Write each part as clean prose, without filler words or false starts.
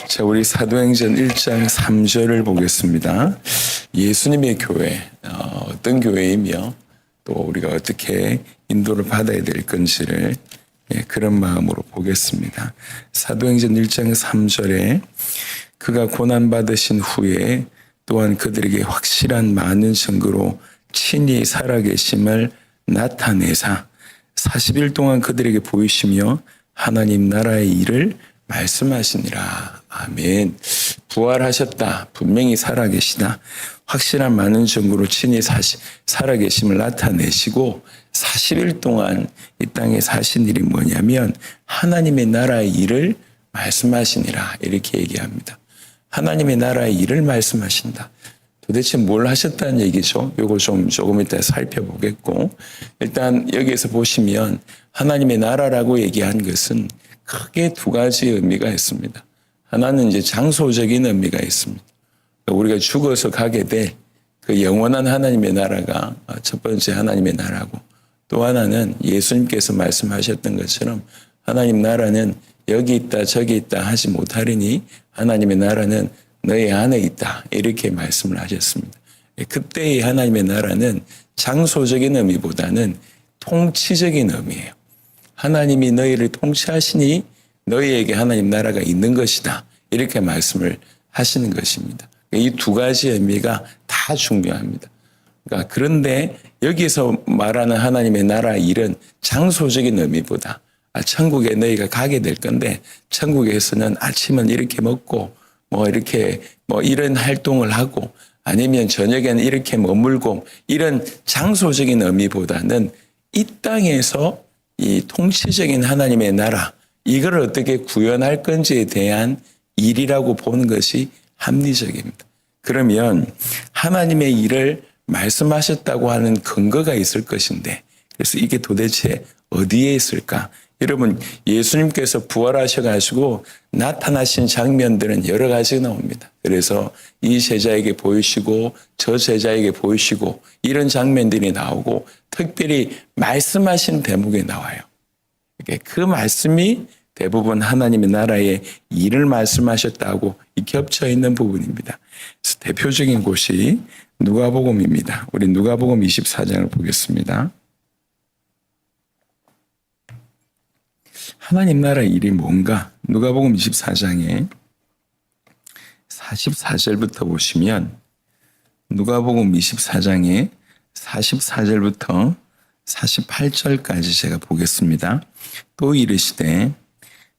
자, 우리 사도행전 1장 3절을 보겠습니다. 예수님의 교회, 어떤 교회이며 또 우리가 어떻게 인도를 받아야 될 건지를 그런 마음으로 보겠습니다. 사도행전 1장 3절에 그가 고난받으신 후에 또한 그들에게 확실한 많은 증거로 친히 살아계심을 나타내사 40일 동안 그들에게 보이시며 하나님 나라의 일을 말씀하시니라. 아멘. 부활하셨다. 분명히 살아계시다. 확실한 많은 증거로 친히 살아계심을 나타내시고 40일 동안 이 땅에 사신 일이 뭐냐면 하나님의 나라의 일을 말씀하시니라. 이렇게 얘기합니다. 하나님의 나라의 일을 말씀하신다. 도대체 뭘 하셨다는 얘기죠? 요거 조금 이따 살펴보겠고, 일단 여기에서 보시면 하나님의 나라라고 얘기한 것은 크게 두 가지 의미가 있습니다. 하나는 이제 장소적인 의미가 있습니다. 우리가 죽어서 가게 될 그 영원한 하나님의 나라가 첫 번째 하나님의 나라고, 또 하나는 예수님께서 말씀하셨던 것처럼 하나님 나라는 여기 있다 저기 있다 하지 못하리니 하나님의 나라는 너희 안에 있다, 이렇게 말씀을 하셨습니다. 그때의 하나님의 나라는 장소적인 의미보다는 통치적인 의미예요. 하나님이 너희를 통치하시니 너희에게 하나님 나라가 있는 것이다, 이렇게 말씀을 하시는 것입니다. 이 두 가지 의미가 다 중요합니다. 그러니까 그런데 여기서 말하는 하나님의 나라 일은 장소적인 의미보다 천국에 너희가 가게 될 건데, 천국에서는 아침은 이렇게 먹고 이렇게 이런 활동을 하고, 아니면 저녁에는 이렇게 머물고, 이런 장소적인 의미보다는 이 땅에서 이 통치적인 하나님의 나라, 이걸 어떻게 구현할 건지에 대한 일이라고 보는 것이 합리적입니다. 그러면 하나님의 일을 말씀하셨다고 하는 근거가 있을 것인데, 그래서 이게 도대체 어디에 있을까? 여러분, 예수님께서 부활하셔가지고 나타나신 장면들은 여러 가지가 나옵니다. 그래서 이 제자에게 보이시고 저 제자에게 보이시고 이런 장면들이 나오고, 특별히 말씀하신 대목에 나와요. 그 말씀이 대부분 하나님의 나라의 일을 말씀하셨다고 겹쳐 있는 부분입니다. 그래서 대표적인 곳이 누가복음입니다. 우리 누가복음 24장을 보겠습니다. 하나님 나라의 일이 뭔가? 누가복음 24장에 44절부터 보시면, 누가복음 24장에 44절부터 48절까지 제가 보겠습니다. 또 이르시되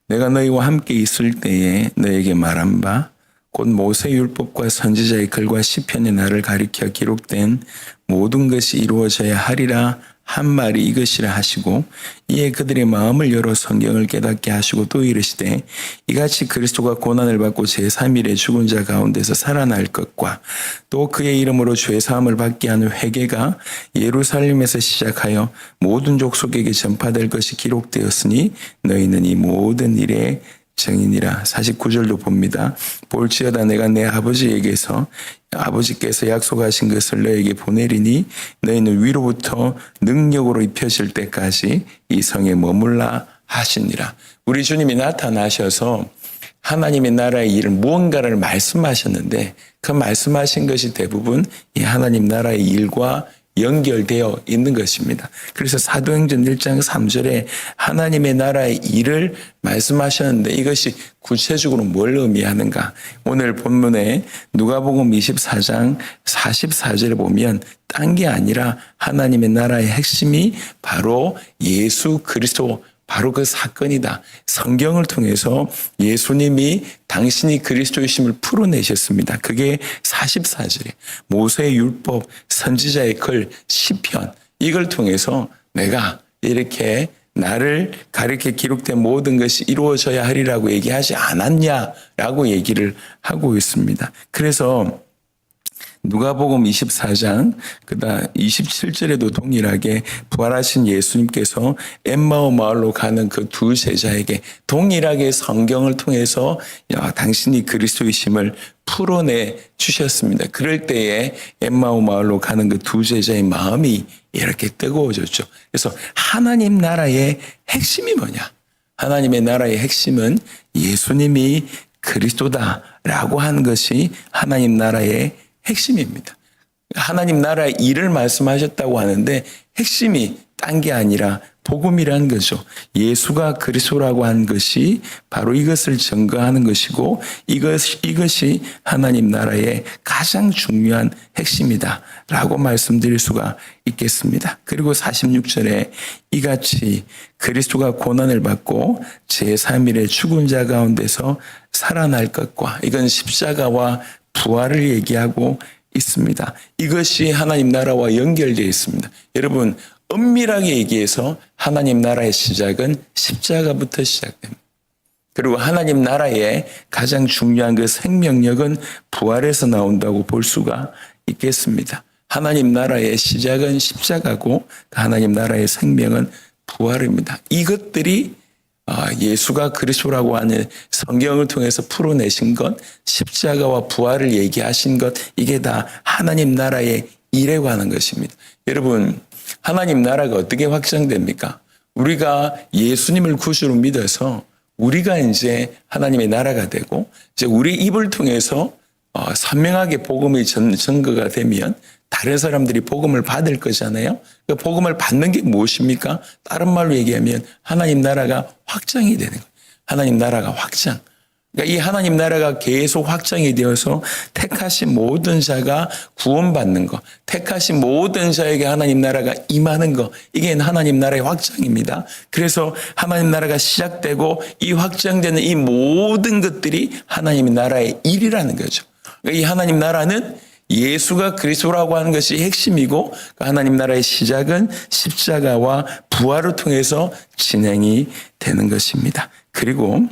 내가 너희와 함께 있을 때에 너희에게 말한 바 곧 모세율법과 선지자의 글과 시편의 나를 가리켜 기록된 모든 것이 이루어져야 하리라 한 말이 이것이라 하시고, 이에 그들의 마음을 열어 성경을 깨닫게 하시고 또 이르시되 이같이 그리스도가 고난을 받고 제3일에 죽은 자 가운데서 살아날 것과 또 그의 이름으로 죄사함을 받게 하는 회개가 예루살렘에서 시작하여 모든 족속에게 전파될 것이 기록되었으니 너희는 이 모든 일에 증인이라. 49절도 봅니다. 볼지어다 내가 내 아버지께서 약속하신 것을 너에게 보내리니 너희는 위로부터 능력으로 입혀질 때까지 이 성에 머물라 하시니라. 우리 주님이 나타나셔서 하나님의 나라의 일을 무언가를 말씀하셨는데, 그 말씀하신 것이 대부분 이 하나님 나라의 일과 연결되어 있는 것입니다. 그래서 사도행전 1장 3절에 하나님의 나라의 일을 말씀하셨는데, 이것이 구체적으로 뭘 의미하는가? 오늘 본문에 누가복음 24장 44절에 보면 딴 게 아니라 하나님의 나라의 핵심이 바로 예수 그리스도, 바로 그 사건이다. 성경을 통해서 예수님이 당신이 그리스도이심을 풀어내셨습니다. 그게 44절에 모세의 율법, 선지자의 글, 시편, 이걸 통해서 내가 이렇게 나를 가리켜 기록된 모든 것이 이루어져야 하리라고 얘기하지 않았냐라고 얘기를 하고 있습니다. 그래서 누가복음 24장 그다음 27절에도 동일하게 부활하신 예수님께서 엠마오 마을로 가는 그 두 제자에게 동일하게 성경을 통해서 당신이 그리스도이심을 풀어내 주셨습니다. 그럴 때에 엠마오 마을로 가는 그 두 제자의 마음이 이렇게 뜨거워졌죠. 그래서 하나님 나라의 핵심이 뭐냐? 하나님의 나라의 핵심은 예수님이 그리스도다라고 하는 것이 하나님 나라의 핵심입니다. 하나님 나라의 일을 말씀하셨다고 하는데 핵심이 딴 게 아니라 복음이라는 거죠. 예수가 그리스도라고 한 것이 바로 이것을 증거하는 것이고 이것이 하나님 나라의 가장 중요한 핵심이다라고 말씀드릴 수가 있겠습니다. 그리고 46절에 이같이 그리스도가 고난을 받고 제3일에 죽은 자 가운데서 살아날 것과 이건 십자가와 부활을 얘기하고 있습니다. 이것이 하나님 나라와 연결되어 있습니다. 여러분 엄밀하게 얘기해서 하나님 나라의 시작은 십자가부터 시작됩니다. 그리고 하나님 나라의 가장 중요한 그 생명력은 부활에서 나온다고 볼 수가 있겠습니다. 하나님 나라의 시작은 십자가고 하나님 나라의 생명은 부활입니다. 이것들이 예수가 그리스도라고 하는 성경을 통해서 풀어내신 것, 십자가와 부활을 얘기하신 것, 이게 다 하나님 나라의 일에 관한 것입니다. 여러분, 하나님 나라가 어떻게 확장됩니까? 우리가 예수님을 구주로 믿어서 우리가 이제 하나님의 나라가 되고 이제 우리 입을 통해서 선명하게 복음이 증거가 되면 다른 사람들이 복음을 받을 거잖아요. 그 복음을 받는 게 무엇입니까? 다른 말로 얘기하면 하나님 나라가 확장이 되는 거예요. 하나님 나라가 확장. 그러니까 이 하나님 나라가 계속 확장이 되어서 택하신 모든 자가 구원받는 것, 택하신 모든 자에게 하나님 나라가 임하는 것, 이게 하나님 나라의 확장입니다. 그래서 하나님 나라가 시작되고 이 확장되는 이 모든 것들이 하나님 나라의 일이라는 거죠. 그러니까 이 하나님 나라는 예수가 그리스도라고 하는 것이 핵심이고 하나님 나라의 시작은 십자가와 부활을 통해서 진행이 되는 것입니다. 그리고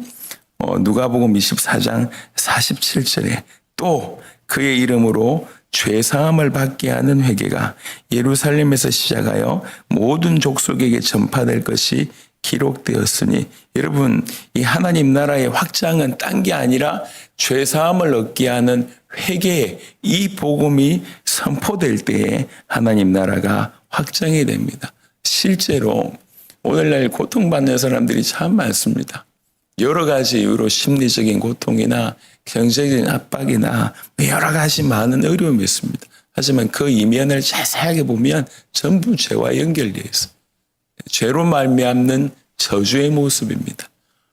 누가복음 24장 47절에 또 그의 이름으로 죄사함을 받게 하는 회개가 예루살렘에서 시작하여 모든 족속에게 전파될 것이 기록되었으니 여러분 이 하나님 나라의 확장은 딴 게 아니라 죄사함을 얻게 하는 회개 이 복음이 선포될 때에 하나님 나라가 확장이 됩니다. 실제로 오늘날 고통받는 사람들이 참 많습니다. 여러 가지 이유로 심리적인 고통이나 경제적인 압박이나 여러 가지 많은 어려움이 있습니다. 하지만 그 이면을 자세하게 보면 전부 죄와 연결되어 있어요. 죄로 말미암는 저주의 모습입니다.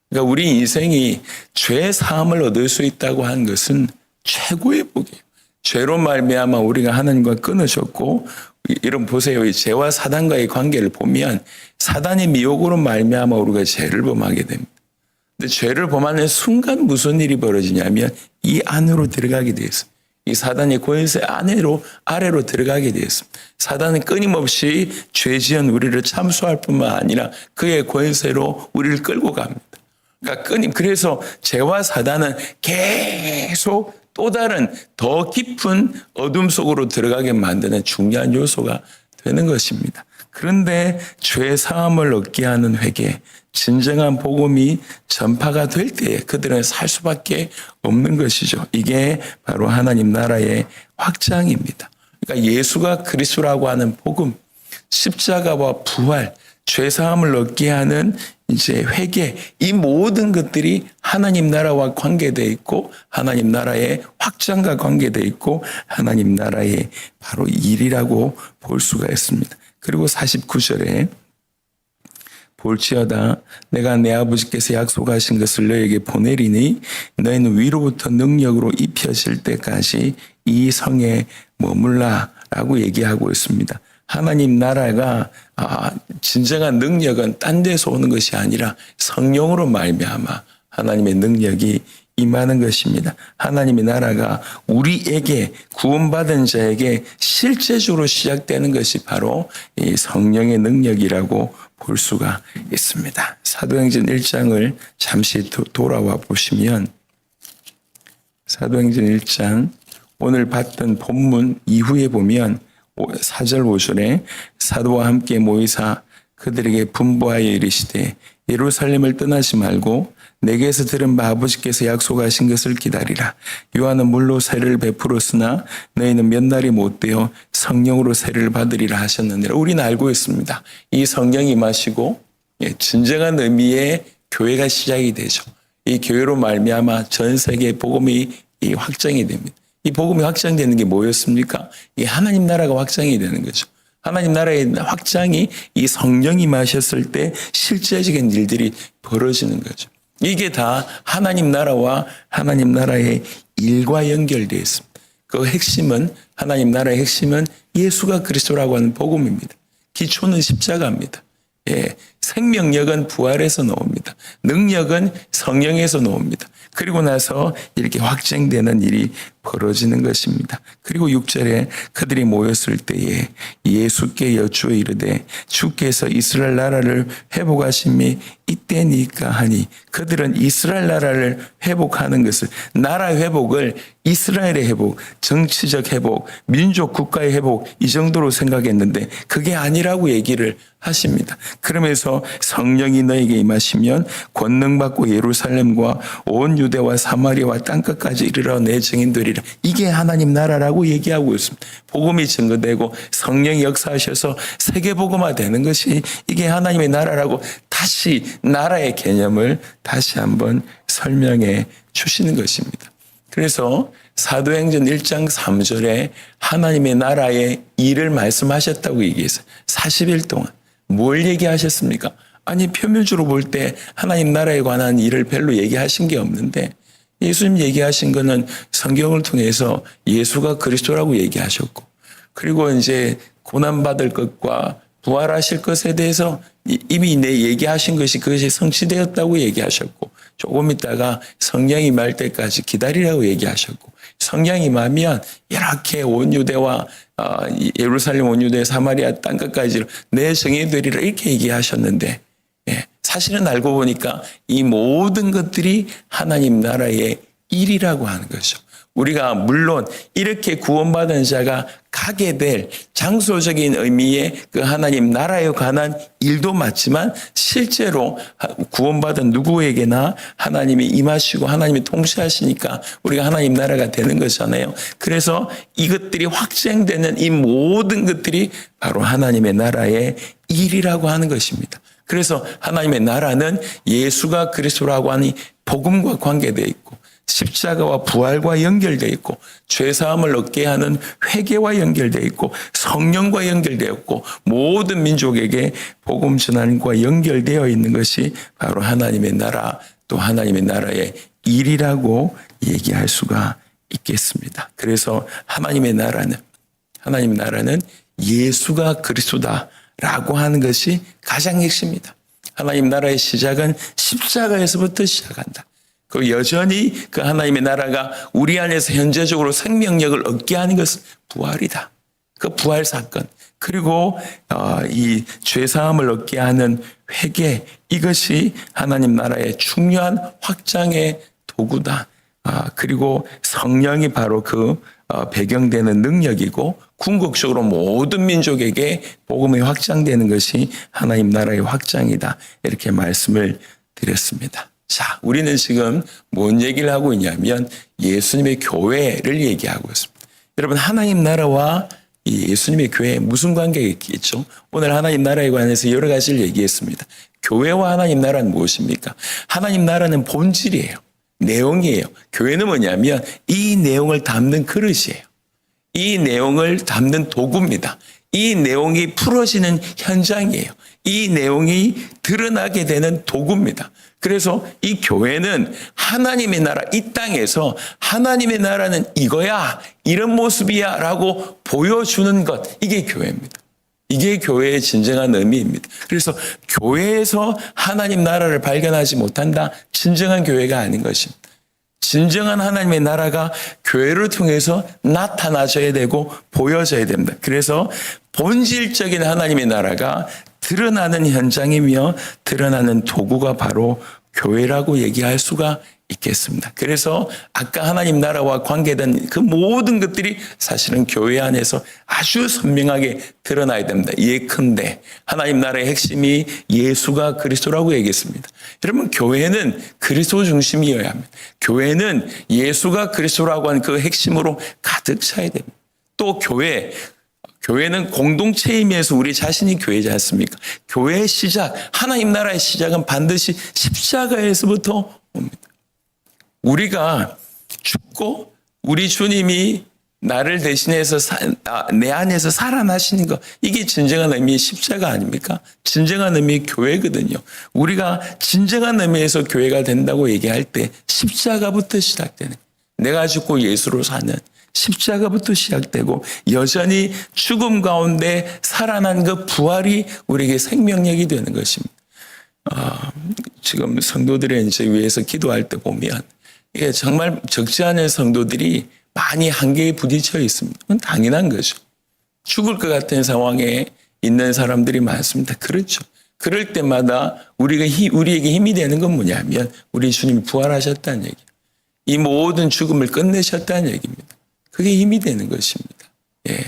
그러니까 우리 인생이 죄 사함을 얻을 수 있다고 하는 것은 최고의 복이에요. 죄로 말미암아 우리가 하나님과 끊어졌고 이런 보세요. 이 죄와 사단과의 관계를 보면 사단의 미혹으로 말미암아 우리가 죄를 범하게 됩니다. 근데 죄를 범하는 순간 무슨 일이 벌어지냐면 이 안으로 들어가게 되어 있습니다. 이 사단의 권세 아래로 들어가게 되어 있습니다. 사단은 끊임없이 죄 지은 우리를 참수할 뿐만 아니라 그의 권세로 우리를 끌고 갑니다. 그래서 죄와 사단은 계속 또 다른 더 깊은 어둠 속으로 들어가게 만드는 중요한 요소가 되는 것입니다. 그런데 죄 사함을 얻게 하는 회개, 진정한 복음이 전파가 될 때에 그들은 살 수밖에 없는 것이죠. 이게 바로 하나님 나라의 확장입니다. 그러니까 예수가 그리스도라고 하는 복음, 십자가와 부활, 죄 사함을 얻게 하는 이제 회개, 이 모든 것들이 하나님 나라와 관계되어 있고 하나님 나라의 확장과 관계되어 있고 하나님 나라의 바로 일이라고 볼 수가 있습니다. 그리고 49절에 볼지어다 내가 내 아버지께서 약속하신 것을 너에게 보내리니 너희는 위로부터 능력으로 입혀질 때까지 이 성에 머물라라고 얘기하고 있습니다. 하나님 나라가 진정한 능력은 딴 데서 오는 것이 아니라 성령으로 말미암아 하나님의 능력이 임하는 것입니다. 하나님의 나라가 우리에게 구원받은 자에게 실제적으로 시작되는 것이 바로 이 성령의 능력이라고 볼 수가 있습니다. 사도행전 1장을 잠시 돌아와 보시면 사도행전 1장 오늘 봤던 본문 이후에 보면 4절 5절에 사도와 함께 모이사 그들에게 분부하여 이르시되 예루살렘을 떠나지 말고 내게서 들은 바 아버지께서 약속하신 것을 기다리라. 요한은 물로 세례를 베풀었으나 너희는 몇 날이 못되어 성령으로 세례를 받으리라 하셨느니라. 우리는 알고 있습니다. 이 성령이 임하시고 진정한 의미의 교회가 시작이 되죠. 이 교회로 말미암아 전 세계 복음이 이 확장이 됩니다. 이 복음이 확장되는 게 뭐였습니까? 이 하나님 나라가 확장이 되는 거죠. 하나님 나라의 확장이 이 성령이 임하셨을 때 실제적인 일들이 벌어지는 거죠. 이게 다 하나님 나라와 하나님 나라의 일과 연결되어 있습니다. 그 핵심은, 하나님 나라의 핵심은 예수가 그리스도라고 하는 복음입니다. 기초는 십자가입니다. 예, 생명력은 부활에서 나옵니다. 능력은 성령에서 나옵니다. 그리고 나서 이렇게 확증되는 일이 벌어지는 것입니다. 그리고 6절에 그들이 모였을 때에 예수께 여쭈어 이르되 주께서 이스라엘 나라를 회복하심이 이때니까 하니, 그들은 이스라엘 나라를 회복하는 것을, 나라 회복을 이스라엘의 회복, 정치적 회복, 민족 국가의 회복, 이 정도로 생각했는데 그게 아니라고 얘기를 하십니다. 그러면서 성령이 너에게 임하시면 권능받고 예루살렘과 온 유대와 사마리아와 땅끝까지 이르러 내 증인되리라. 이게 하나님 나라라고 얘기하고 있습니다. 복음이 증거되고 성령이 역사하셔서 세계복음화 되는 것이 이게 하나님의 나라라고 다시 나라의 개념을 다시 한번 설명해 주시는 것입니다. 그래서 사도행전 1장 3절에 하나님의 나라의 일을 말씀하셨다고 얘기했어요. 40일 동안. 뭘 얘기하셨습니까? 아니, 표면적으로 볼 때 하나님 나라에 관한 일을 별로 얘기하신 게 없는데, 예수님 얘기하신 거는 성경을 통해서 예수가 그리스도라고 얘기하셨고, 그리고 이제 고난받을 것과 부활하실 것에 대해서 이미 얘기하신 것이 그것이 성취되었다고 얘기하셨고, 조금 있다가 성령이 임할 때까지 기다리라고 얘기하셨고, 성령이 임하면 이렇게 온 유대와 예루살렘 온 유대 사마리아 땅끝까지 내 증인이 되리라 이렇게 얘기하셨는데, 사실은 알고 보니까 이 모든 것들이 하나님 나라의 일이라고 하는 거죠. 우리가 물론 이렇게 구원받은 자가 가게 될 장소적인 의미의 그 하나님 나라에 관한 일도 맞지만, 실제로 구원받은 누구에게나 하나님이 임하시고 하나님이 통치하시니까 우리가 하나님 나라가 되는 거잖아요. 그래서 이것들이 확증되는 이 모든 것들이 바로 하나님의 나라의 일이라고 하는 것입니다. 그래서 하나님의 나라는 예수가 그리스도라고 하니 복음과 관계되어 있고, 십자가와 부활과 연결되어 있고, 죄사함을 얻게 하는 회개와 연결되어 있고, 성령과 연결되어 있고, 모든 민족에게 복음 전환과 연결되어 있는 것이 바로 하나님의 나라, 또 하나님의 나라의 일이라고 얘기할 수가 있겠습니다. 그래서 하나님의 나라는 예수가 그리스도다라고 하는 것이 가장 핵심이다. 하나님 나라의 시작은 십자가에서부터 시작한다. 그 여전히 그 하나님의 나라가 우리 안에서 현재적으로 생명력을 얻게 하는 것은 부활이다. 그 부활 사건, 그리고 이 죄사함을 얻게 하는 회개, 이것이 하나님 나라의 중요한 확장의 도구다. 그리고 성령이 바로 그 배경되는 능력이고, 궁극적으로 모든 민족에게 복음이 확장되는 것이 하나님 나라의 확장이다. 이렇게 말씀을 드렸습니다. 자, 우리는 지금 뭔 얘기를 하고 있냐면 예수님의 교회를 얘기하고 있습니다. 여러분, 하나님 나라와 이 예수님의 교회에 무슨 관계가 있겠죠? 오늘 하나님 나라에 관해서 여러 가지를 얘기했습니다. 교회와 하나님 나라는 무엇입니까? 하나님 나라는 본질이에요. 내용이에요. 교회는 뭐냐면 이 내용을 담는 그릇이에요. 이 내용을 담는 도구입니다. 이 내용이 풀어지는 현장이에요. 이 내용이 드러나게 되는 도구입니다. 그래서 이 교회는 하나님의 나라, 이 땅에서 하나님의 나라는 이거야, 이런 모습이야 라고 보여주는 것, 이게 교회입니다. 이게 교회의 진정한 의미입니다. 그래서 교회에서 하나님 나라를 발견하지 못한다, 진정한 교회가 아닌 것입니다. 진정한 하나님의 나라가 교회를 통해서 나타나져야 되고 보여져야 됩니다. 그래서 본질적인 하나님의 나라가 드러나는 현장이며 드러나는 도구가 바로 교회라고 얘기할 수가 있겠습니다. 그래서 아까 하나님 나라와 관계된 그 모든 것들이 사실은 교회 안에서 아주 선명하게 드러나야 됩니다. 예컨대 하나님 나라의 핵심이 예수가 그리스도라고 얘기했습니다. 여러분, 교회는 그리스도 중심이어야 합니다. 교회는 예수가 그리스도라고 하는 그 핵심으로 가득 차야 됩니다. 또 교회는 공동체임에서 우리 자신이 교회지 않습니까? 교회의 시작, 하나님 나라의 시작은 반드시 십자가에서부터 옵니다. 우리가 죽고 우리 주님이 나를 대신해서 내 안에서 살아나시는 것, 이게 진정한 의미의 십자가 아닙니까? 진정한 의미의 교회거든요. 우리가 진정한 의미에서 교회가 된다고 얘기할 때 십자가부터 시작되는, 내가 죽고 예수로 사는 십자가부터 시작되고 여전히 죽음 가운데 살아난 그 부활이 우리에게 생명력이 되는 것입니다. 지금 성도들의 이제 위해서 기도할 때 보면 이게 정말 적지 않은 성도들이 많이 한계에 부딪혀 있습니다. 그건 당연한 거죠. 죽을 것 같은 상황에 있는 사람들이 많습니다. 그렇죠. 그럴 때마다 우리에게 힘이 되는 건 뭐냐면 우리 주님이 부활하셨다는 얘기예요. 이 모든 죽음을 끝내셨다는 얘기입니다. 그게 힘이 되는 것입니다. 예.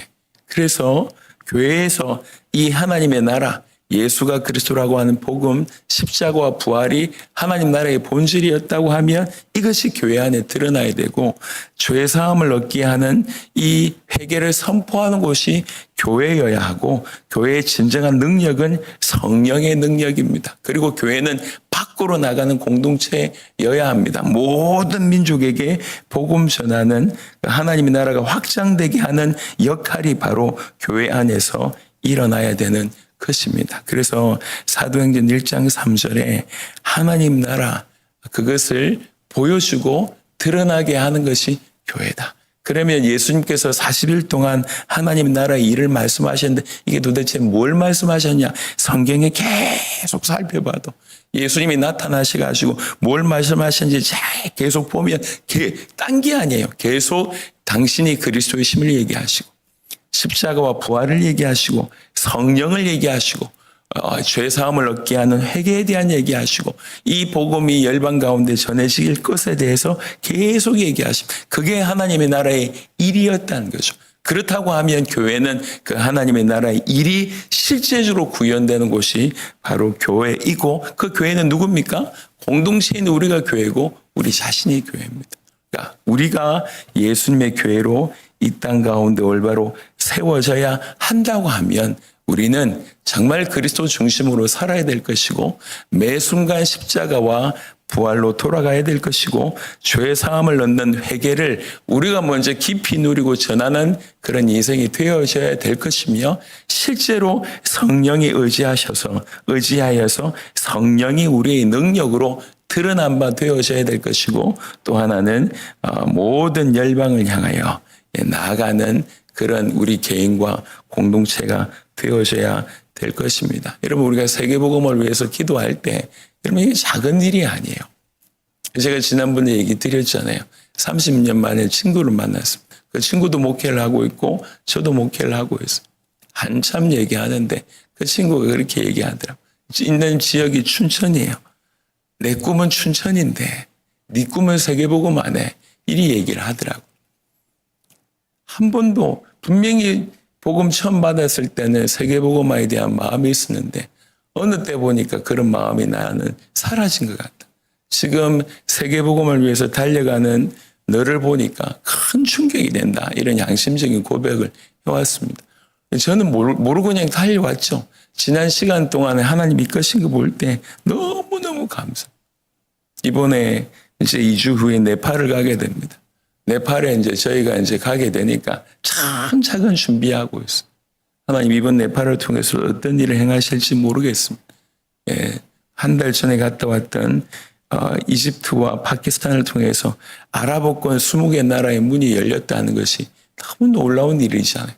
그래서 교회에서 이 하나님의 나라, 예수가 그리스도라고 하는 복음, 십자가와 부활이 하나님 나라의 본질이었다고 하면 이것이 교회 안에 드러나야 되고, 죄 사함을 얻게 하는 이 회개를 선포하는 곳이 교회여야 하고, 교회의 진정한 능력은 성령의 능력입니다. 그리고 교회는 밖으로 나가는 공동체여야 합니다. 모든 민족에게 복음 전하는 하나님의 나라가 확장되게 하는 역할이 바로 교회 안에서 일어나야 되는 것입니다. 그래서 사도행전 1장 3절에 하나님 나라, 그것을 보여주고 드러나게 하는 것이 교회다. 그러면 예수님께서 40일 동안 하나님 나라의 일을 말씀하셨는데 이게 도대체 뭘 말씀하셨냐? 성경에 계속 살펴봐도 예수님이 나타나셔가지고 뭘 말씀하셨는지 잘 계속 보면 딴 게 아니에요. 계속 당신이 그리스도의 심을 얘기하시고 십자가와 부활을 얘기하시고 성령을 얘기하시고 죄 사함을 얻게 하는 회개에 대한 얘기하시고 이 복음이 열방 가운데 전해질 것에 대해서 계속 얘기하십니다. 그게 하나님의 나라의 일이었다는 거죠. 그렇다고 하면 교회는 그 하나님의 나라의 일이 실제적으로 구현되는 곳이 바로 교회이고, 그 교회는 누굽니까? 공동체인 우리가 교회고 우리 자신이 교회입니다. 그러니까 우리가 예수님의 교회로 이 땅 가운데 올바로 세워져야 한다고 하면 우리는 정말 그리스도 중심으로 살아야 될 것이고, 매 순간 십자가와 부활로 돌아가야 될 것이고, 죄 사함을 얻는 회개를 우리가 먼저 깊이 누리고 전하는 그런 인생이 되어져야 될 것이며, 실제로 성령이 의지하여서 성령이 우리의 능력으로 드러난 바 되어져야 될 것이고, 또 하나는 모든 열방을 향하여 나아가는 그런 우리 개인과 공동체가 되어져야 될 것입니다. 여러분, 우리가 세계복음을 위해서 기도할 때 여러분 이게 작은 일이 아니에요. 제가 지난번에 얘기 드렸잖아요. 30년 만에 친구를 만났습니다. 그 친구도 목회를 하고 있고 저도 목회를 하고 있어요. 한참 얘기하는데 그 친구가 그렇게 얘기하더라고요. 있는 지역이 춘천이에요. 내 꿈은 춘천인데 네 꿈은 세계복음 안 해. 이리 얘기를 하더라고요. 한 번도 분명히 복음 처음 받았을 때는 세계복음화에 대한 마음이 있었는데 어느 때 보니까 그런 마음이 나는 사라진 것 같다. 지금 세계복음을 위해서 달려가는 너를 보니까 큰 충격이 된다. 이런 양심적인 고백을 해왔습니다. 저는 모르고 그냥 달려왔죠. 지난 시간 동안에 하나님 이끄신 거 볼 때 너무너무 감사. 이번에 이제 2주 후에 네팔을 가게 됩니다. 네팔에 이제 저희가 이제 가게 되니까 차근차근 준비하고 있어요. 하나님 이번 네팔을 통해서 어떤 일을 행하실지 모르겠습니다. 예, 한 달 전에 갔다 왔던 이집트와 파키스탄을 통해서 아랍어권 20개 나라의 문이 열렸다는 것이 너무 놀라운 일이잖아요.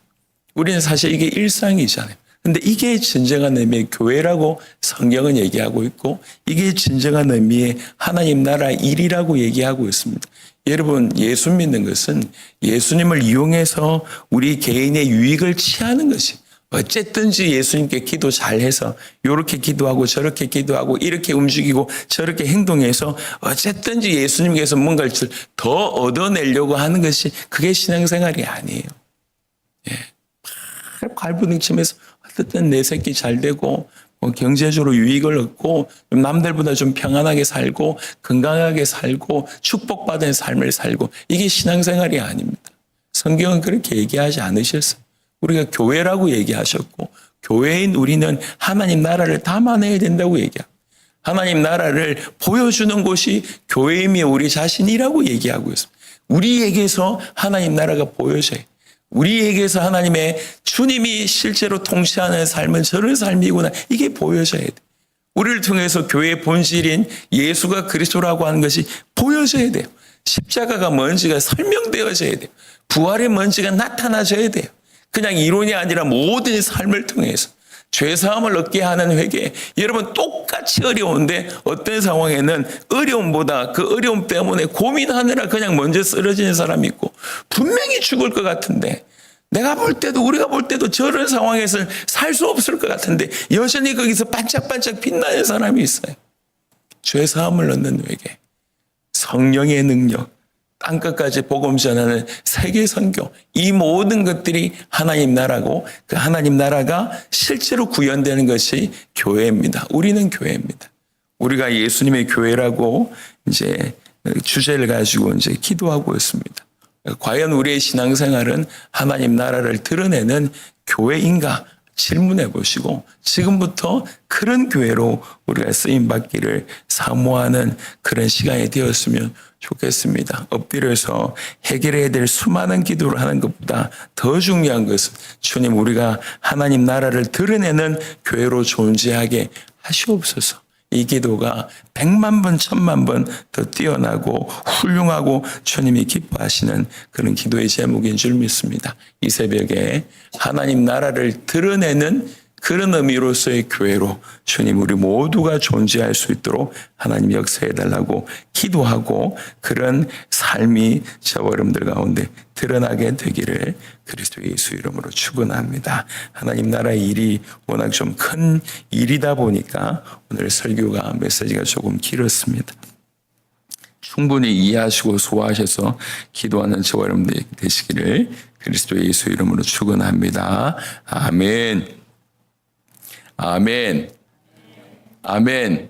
우리는 사실 이게 일상이잖아요. 근데 이게 진정한 의미의 교회라고 성경은 얘기하고 있고, 이게 진정한 의미의 하나님 나라 일이라고 얘기하고 있습니다. 여러분, 예수 믿는 것은 예수님을 이용해서 우리 개인의 유익을 취하는 것이, 어쨌든지 예수님께 기도 잘해서 이렇게 기도하고 저렇게 기도하고 이렇게 움직이고 저렇게 행동해서 어쨌든지 예수님께서 뭔가를 더 얻어내려고 하는 것이, 그게 신앙생활이 아니에요. 예. 갈부등침해서 어쨌든 내 새끼 잘 되고 경제적으로 유익을 얻고 남들보다 좀 평안하게 살고 건강하게 살고 축복받은 삶을 살고, 이게 신앙생활이 아닙니다. 성경은 그렇게 얘기하지 않으셨어요. 우리가 교회라고 얘기하셨고, 교회인 우리는 하나님 나라를 담아내야 된다고 얘기합니다. 하나님 나라를 보여주는 곳이 교회이며 우리 자신이라고 얘기하고 있습니다. 우리에게서 하나님 나라가 보여져요. 우리에게서 하나님의 주님이 실제로 통치하는 삶은 저런 삶이구나. 이게 보여져야 돼. 우리를 통해서 교회의 본질인 예수가 그리스도라고 하는 것이 보여져야 돼요. 십자가가 뭔지가 설명되어져야 돼요. 부활의 뭔지가 나타나져야 돼요. 그냥 이론이 아니라 모든 삶을 통해서 죄사함을 얻게 하는 회개. 여러분 똑같이 어려운데 어떤 상황에는 어려움보다 그 어려움 때문에 고민하느라 그냥 먼저 쓰러지는 사람이 있고 분명히 죽을 것 같은데 내가 볼 때도 우리가 볼 때도 저런 상황에서는 살 수 없을 것 같은데 여전히 거기서 반짝반짝 빛나는 사람이 있어요. 죄사함을 얻는 회개. 성령의 능력. 땅끝까지 복음 전하는 세계 선교. 이 모든 것들이 하나님 나라고 그 하나님 나라가 실제로 구현되는 것이 교회입니다. 우리는 교회입니다. 우리가 예수님의 교회라고 이제 주제를 가지고 이제 기도하고 있습니다. 과연 우리의 신앙생활은 하나님 나라를 드러내는 교회인가? 질문해 보시고 지금부터 그런 교회로 우리가 쓰임받기를 사모하는 그런 시간이 되었으면 좋겠습니다. 엎드려서 해결해야 될 수많은 기도를 하는 것보다 더 중요한 것은 주님 우리가 하나님 나라를 드러내는 교회로 존재하게 하시옵소서. 이 기도가 100만 번, 1000만 번 더 뛰어나고 훌륭하고 주님이 기뻐하시는 그런 기도의 제목인 줄 믿습니다. 이 새벽에 하나님 나라를 드러내는 그런 의미로서의 교회로 주님 우리 모두가 존재할 수 있도록 하나님 역사해달라고 기도하고 그런 삶이 저와 여러분들 가운데 드러나게 되기를 그리스도 예수 이름으로 축원합니다. 하나님 나라의 일이 워낙 좀 큰 일이다 보니까 오늘 설교가 메시지가 조금 길었습니다. 충분히 이해하시고 소화하셔서 기도하는 저와 여러분들 되시기를 그리스도 예수 이름으로 축원합니다. 아멘. 아멘. 아멘.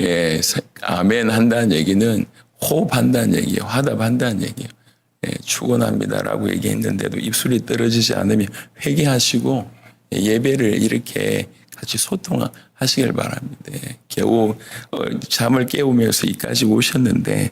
예, 아멘 한다는 얘기는 호흡한다는 얘기예요. 화답한다는 얘기예요. 예, 축원합니다라고 얘기했는데도 입술이 떨어지지 않으면 회개하시고 예배를 이렇게 같이 소통하시길 바랍니다. 겨우 잠을 깨우면서 이까지 오셨는데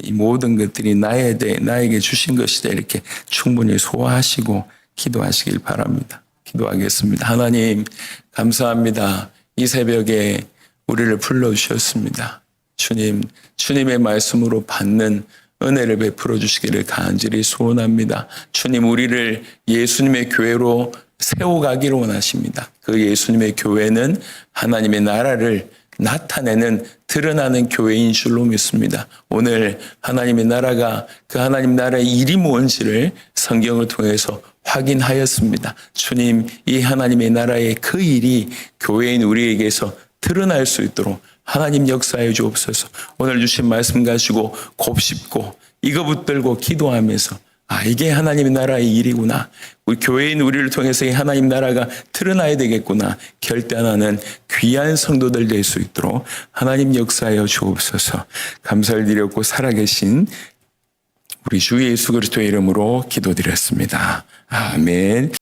이 모든 것들이 나에게 주신 것이다 이렇게 충분히 소화하시고 기도하시길 바랍니다. 기도하겠습니다. 하나님 감사합니다. 이 새벽에 우리를 불러주셨습니다. 주님, 주님의 말씀으로 받는 은혜를 베풀어 주시기를 간절히 소원합니다. 주님, 우리를 예수님의 교회로 세워가기를 원하십니다. 그 예수님의 교회는 하나님의 나라를 나타내는 드러나는 교회인 줄로 믿습니다. 오늘 하나님의 나라가 그 하나님 나라의 일이 뭔지를 성경을 통해서 확인하였습니다. 주님, 이 하나님의 나라의 그 일이 교회인 우리에게서 드러날 수 있도록 하나님 역사해 주옵소서. 오늘 주신 말씀 가지고 곱씹고 이거 붙들고 기도하면서 이게 하나님의 나라의 일이구나. 우리 교회인 우리를 통해서 이 하나님 나라가 드러나야 되겠구나. 결단하는 귀한 성도들 될 수 있도록 하나님 역사하여 주옵소서. 감사를 드렸고 살아계신 우리 주 예수 그리스도의 이름으로 기도드렸습니다. 아멘.